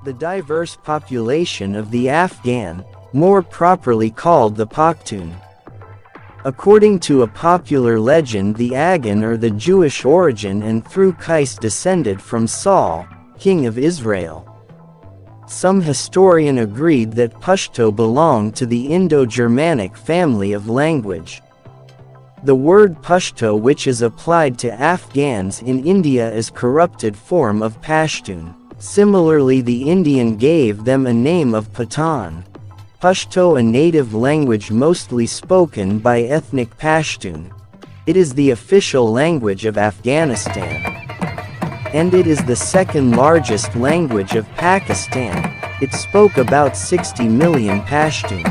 the diverse population of the Afghan, more properly called the Pakhtun. According to a popular legend, the Afghan are the Jewish origin and through Qais descended from Saul, king of Israel. Some historian agreed that Pashto belonged to the Indo-Germanic family of language. The word Pashto, which is applied to Afghans in India, is corrupted form of Pashtun. Similarly, the Indian gave them a name of Pathan. Pashto, a native language mostly spoken by ethnic Pashtun. It is the official language of Afghanistan. And it is the second largest language of Pakistan. It spoke about 60 million Pashtun.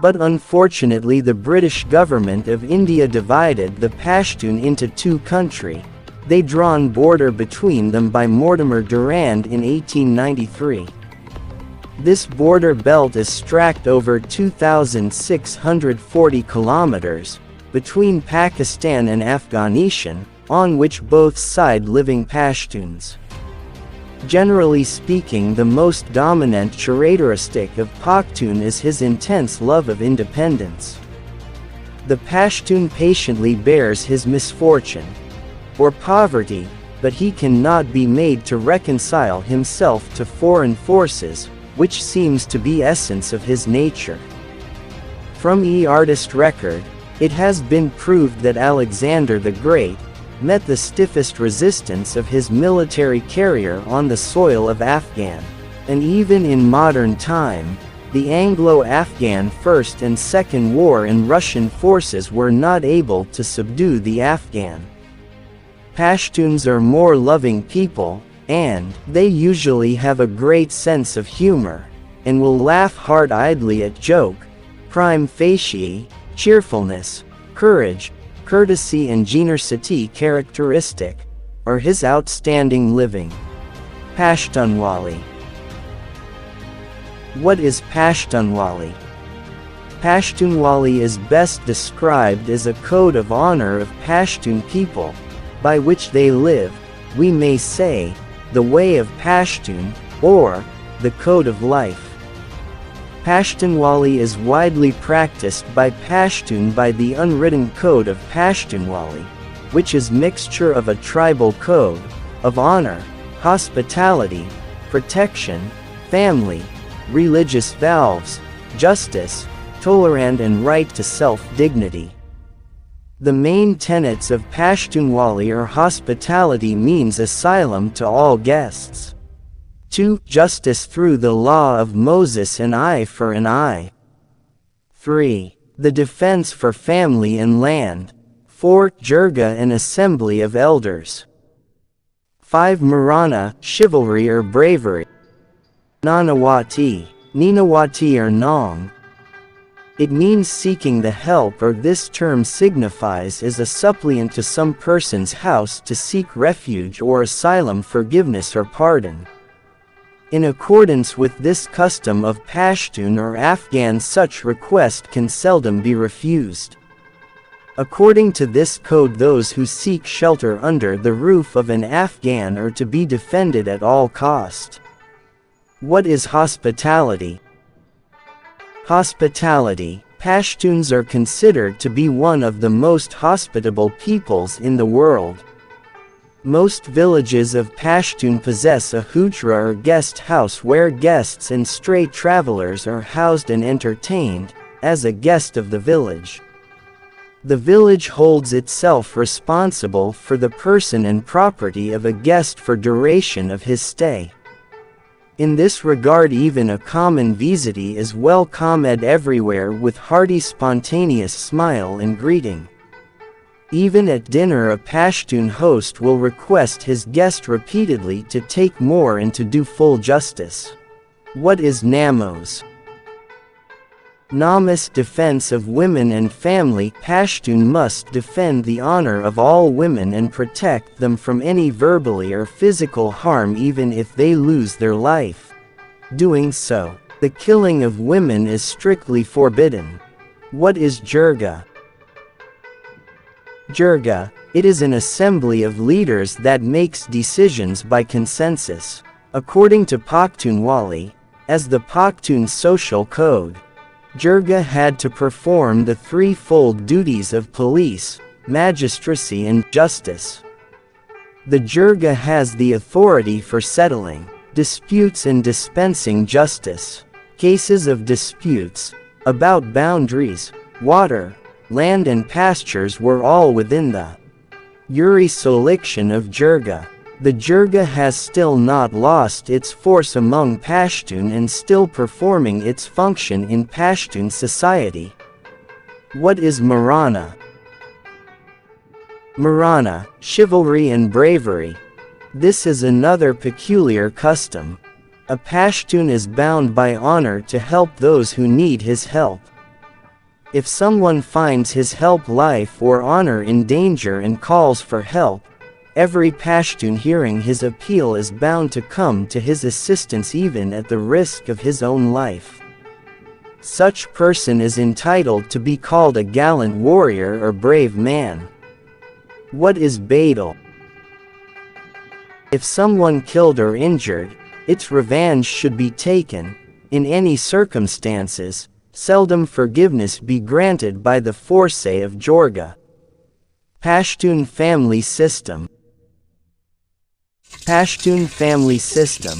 But unfortunately, the British government of India divided the Pashtun into two countries. They drawn border between them by Mortimer Durand in 1893. This border belt is stretched over 2,640 kilometers between Pakistan and Afghanistan, on which both sides living Pashtuns. Generally speaking, the most dominant characteristic of Pakhtun is his intense love of independence. The Pashtun patiently bears his misfortune or poverty, but he cannot be made to reconcile himself to foreign forces, which seems to be essence of his nature. From artist record, it has been proved that Alexander the Great met the stiffest resistance of his military career on the soil of Afghan, and even in modern time, the Anglo-Afghan First and Second War and Russian forces were not able to subdue the Afghan. Pashtuns are more loving people, and they usually have a great sense of humor, and will laugh heart-eyedly at joke, prime facie, cheerfulness, courage, courtesy and generosity characteristic, or his outstanding living. PakhtoonWali. What is PakhtoonWali? PakhtoonWali is best described as a code of honor of Pashtun people, by which they live, we may say, the way of Pashtun, or the code of life. PakhtoonWali is widely practiced by Pashtun by the unwritten code of PakhtoonWali, which is mixture of a tribal code, of honor, hospitality, protection, family, religious vows, justice, tolerance and right to self-dignity. The main tenets of PakhtoonWali are hospitality means asylum to all guests. 2. Justice through the law of Moses, an eye for an eye. 3. The defense for family and land. 4. Jirga, an assembly of elders. 5. Marana, chivalry or bravery. Nanawati, Ninawati or Nong. It means seeking the help, or this term signifies as a suppliant to some person's house to seek refuge or asylum, forgiveness or pardon. In accordance with this custom of Pashtun or Afghan, such request can seldom be refused. According to this code, those who seek shelter under the roof of an Afghan are to be defended at all cost. What is hospitality? Hospitality. Pashtuns are considered to be one of the most hospitable peoples in the world. Most villages of Pashtun possess a hujra or guest house where guests and stray travelers are housed and entertained, as a guest of the village. The village holds itself responsible for the person and property of a guest for duration of his stay. In this regard, even a common visitee is welcomed everywhere with hearty spontaneous smile and greeting. Even at dinner, a Pashtun host will request his guest repeatedly to take more and to do full justice. What is Namos? Namas, defense of women and family. Pashtun must defend the honor of all women and protect them from any verbally or physical harm, even if they lose their life. Doing so, the killing of women is strictly forbidden. What is Jirga? Jirga, it is an assembly of leaders that makes decisions by consensus. According to PakhtoonWali, as the Pashtun social code, Jirga had to perform the threefold duties of police, magistracy and justice. The Jirga has the authority for settling disputes and dispensing justice. Cases of disputes about boundaries, water, land and pastures were all within the jurisdiction of Jirga. The Jirga has still not lost its force among Pashtun and still performing its function in Pashtun society. What is Marana? Marana, chivalry and bravery. This is another peculiar custom. A Pashtun is bound by honor to help those who need his help. If someone finds his help, life or honor in danger and calls for help, every Pashtun hearing his appeal is bound to come to his assistance even at the risk of his own life. Such person is entitled to be called a gallant warrior or brave man. What is Badal? If someone killed or injured, its revenge should be taken. In any circumstances, seldom forgiveness be granted by the force of Jirga. Pashtun family system. Pashtun family system.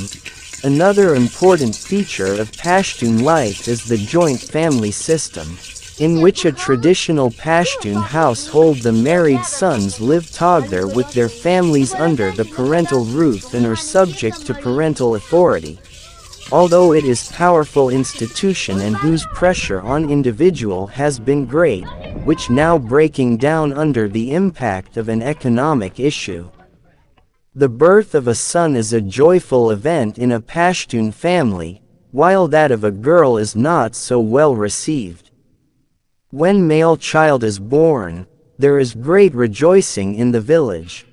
Another important feature of Pashtun life is the joint family system, in which a traditional Pashtun household the married sons live together with their families under the parental roof and are subject to parental authority. Although it is a powerful institution and whose pressure on individual has been great, which now breaking down under the impact of an economic issue. The birth of a son is a joyful event in a Pashtun family, while that of a girl is not so well received. When male child is born, there is great rejoicing in the village.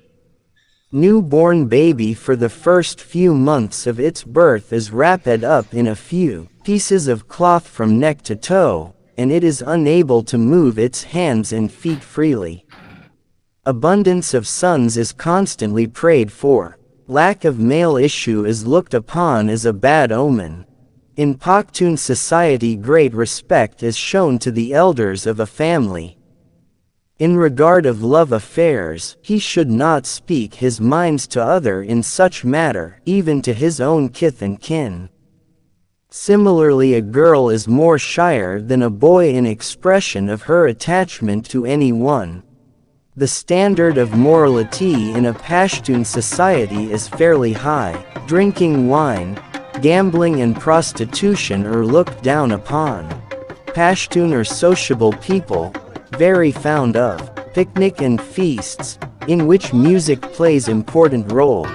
Newborn baby for the first few months of its birth is wrapped up in a few pieces of cloth from neck to toe, and it is unable to move its hands and feet freely. Abundance of sons is constantly prayed for. Lack of male issue is looked upon as a bad omen. In Pakhtun society, great respect is shown to the elders of a family. In regard of love affairs, he should not speak his minds to other in such matter, even to his own kith and kin. Similarly, a girl is more shyer than a boy in expression of her attachment to anyone. The standard of morality in a Pashtun society is fairly high. Drinking wine, gambling and prostitution are looked down upon. Pashtun are sociable people, very fond of picnic and feasts, in which music plays important role.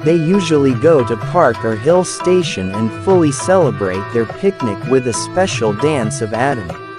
They usually go to park or hill station and fully celebrate their picnic with a special dance of Adam.